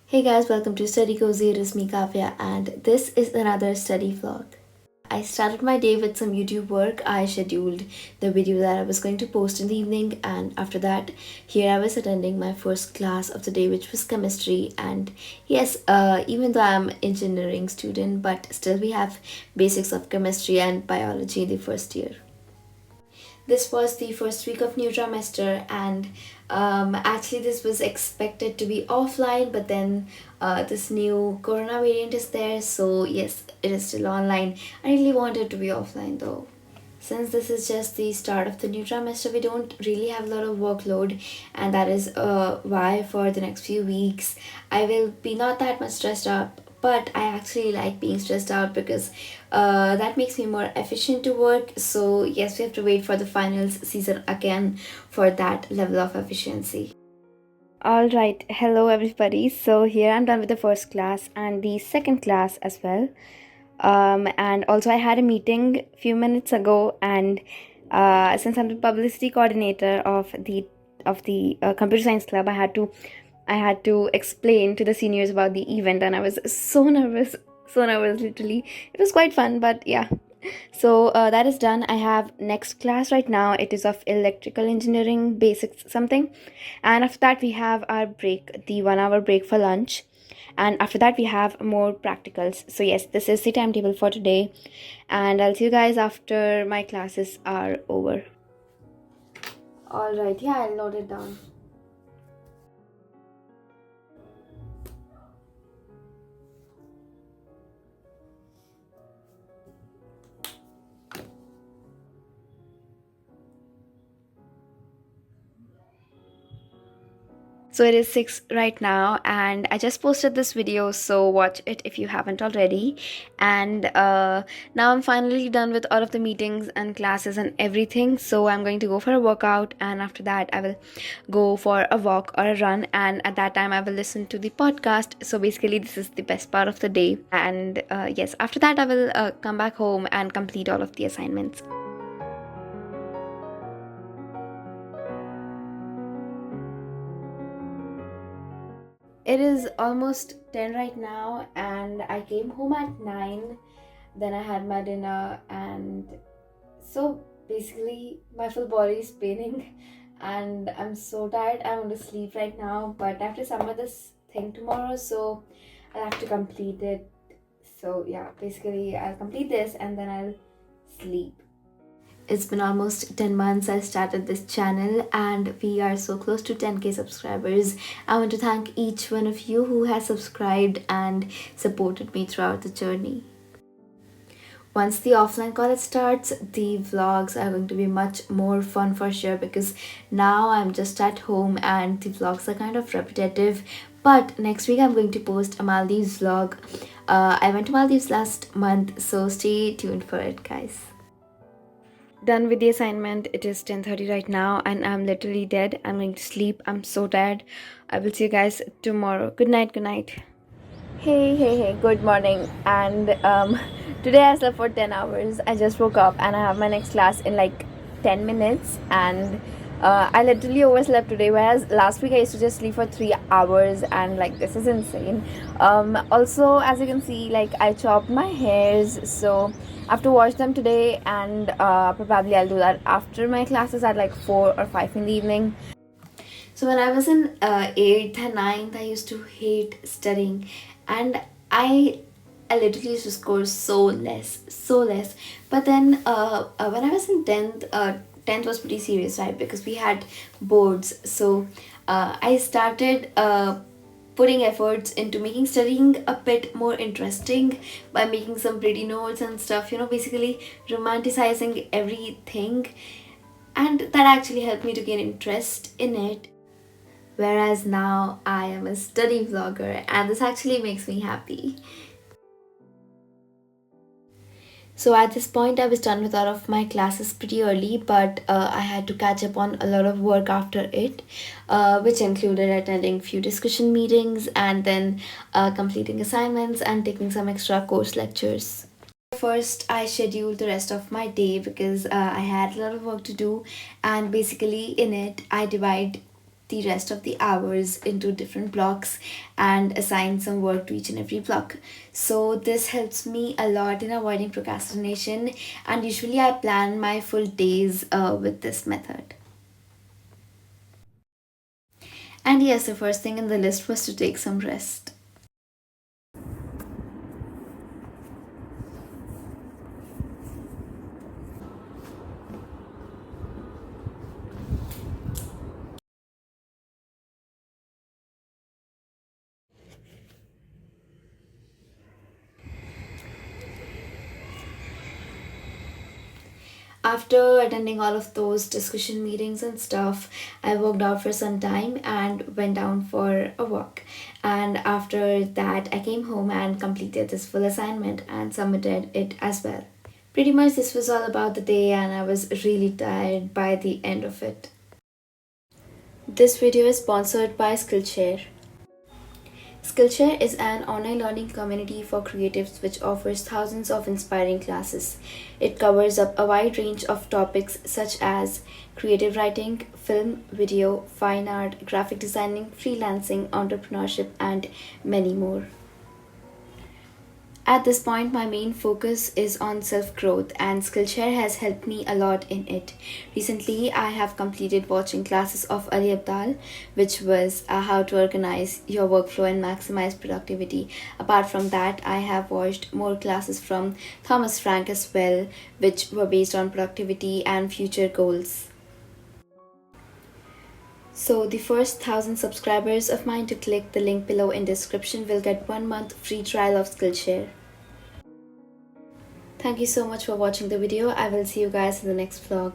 Hey guys, welcome to Study Cozy. It is me Kavya, and this is another study vlog. I started my day with some YouTube work. I scheduled the video that I was going to post in the evening, and after that, here I was attending my first class of the day, which was chemistry. And yes, even though I'm engineering student, but still we have basics of chemistry and biology in the first year. This was the first week of new trimester, and actually this was expected to be offline, but then this new corona variant is there, so yes, it is still online. I really wanted to be offline though. Since this is just the start of the new trimester, we don't really have a lot of workload, and that is why for the next few weeks I will be not that much stressed out. But I actually like being stressed out because that makes me more efficient to work. So yes, we have to wait for the finals season again for that level of efficiency. All right, hello everybody. So here I'm done with the first class and the second class as well. And also I had a meeting a few minutes ago, and since I'm the publicity coordinator of the computer science club, I had to explain to the seniors about the event, and I was so nervous literally. It was quite fun, but yeah. So that is done. I have next class right now. It is of electrical engineering basics something, and after that we have our break, the 1 hour break for lunch, and after that we have more practicals. So yes, this is the timetable for today, and I'll see you guys after my classes are over. All right, yeah, I'll note it down. So it is 6 right now, and I just posted this video, so watch it if you haven't already. And now I'm finally done with all of the meetings and classes and everything. So I'm going to go for a workout, and after that, I will go for a walk or a run. And at that time, I will listen to the podcast. So basically, this is the best part of the day. And yes, after that, I will come back home and complete all of the assignments. It is almost 10 right now, and I came home at 9. Then I had my dinner, and so basically, my full body is paining, and I'm so tired. I want to sleep right now, but I have to submit this thing tomorrow, so I'll have to complete it. So, yeah, basically, I'll complete this and then I'll sleep. It's been almost 10 months I started this channel, and we are so close to 10k subscribers. I want to thank each one of you who has subscribed and supported me throughout the journey. Once the offline college starts, the vlogs are going to be much more fun for sure, because now I'm just at home and the vlogs are kind of repetitive. But next week I'm going to post a Maldives vlog. I went to Maldives last month, so stay tuned for it, guys. Done with the assignment. It is 10:30 right now, and I'm literally dead. I'm going to sleep. I'm so tired. I will see you guys tomorrow. Good night. Good night. Hey, good morning. And today I slept for 10 hours. I just woke up and I have my next class in like 10 minutes, and I literally overslept today, whereas last week I used to just sleep for 3 hours, and like this is insane. Also, as you can see, like I chopped my hairs, so I have to wash them today, and probably I'll do that after my classes at like 4 or 5 in the evening. So when I was in 8th and 9th, I used to hate studying, and I I literally used to score so less. But then when I was in 10th, 10th was pretty serious, right? Because we had boards. So I started putting efforts into making studying a bit more interesting by making some pretty notes and stuff, basically romanticizing everything. And that actually helped me to gain interest in it. Whereas now I am a study vlogger, and this actually makes me happy. So at this point, I was done with all of my classes pretty early, but I had to catch up on a lot of work after it, which included attending few discussion meetings and then completing assignments and taking some extra course lectures. First, I scheduled the rest of my day because I had a lot of work to do, and basically in it, I divide the rest of the hours into different blocks and assign some work to each and every block. So this helps me a lot in avoiding procrastination, and usually I plan my full days with this method. And yes, the first thing in the list was to take some rest. After attending all of those discussion meetings and stuff, I worked out for some time and went down for a walk. And after that, I came home and completed this full assignment and submitted it as well. Pretty much, this was all about the day, and I was really tired by the end of it. This video is sponsored by Skillshare. Skillshare is an online learning community for creatives which offers thousands of inspiring classes. It covers up a wide range of topics such as creative writing, film, video, fine art, graphic designing, freelancing, entrepreneurship, and many more. At this point, my main focus is on self growth, and Skillshare has helped me a lot in it. Recently, I have completed watching classes of Ali Abdal, which was how to organize your workflow and maximize productivity. Apart from that, I have watched more classes from Thomas Frank as well, which were based on productivity and future goals. So the first 1,000 subscribers of mine to click the link below in description will get 1 month free trial of Skillshare. Thank you so much for watching the video. I will see you guys in the next vlog.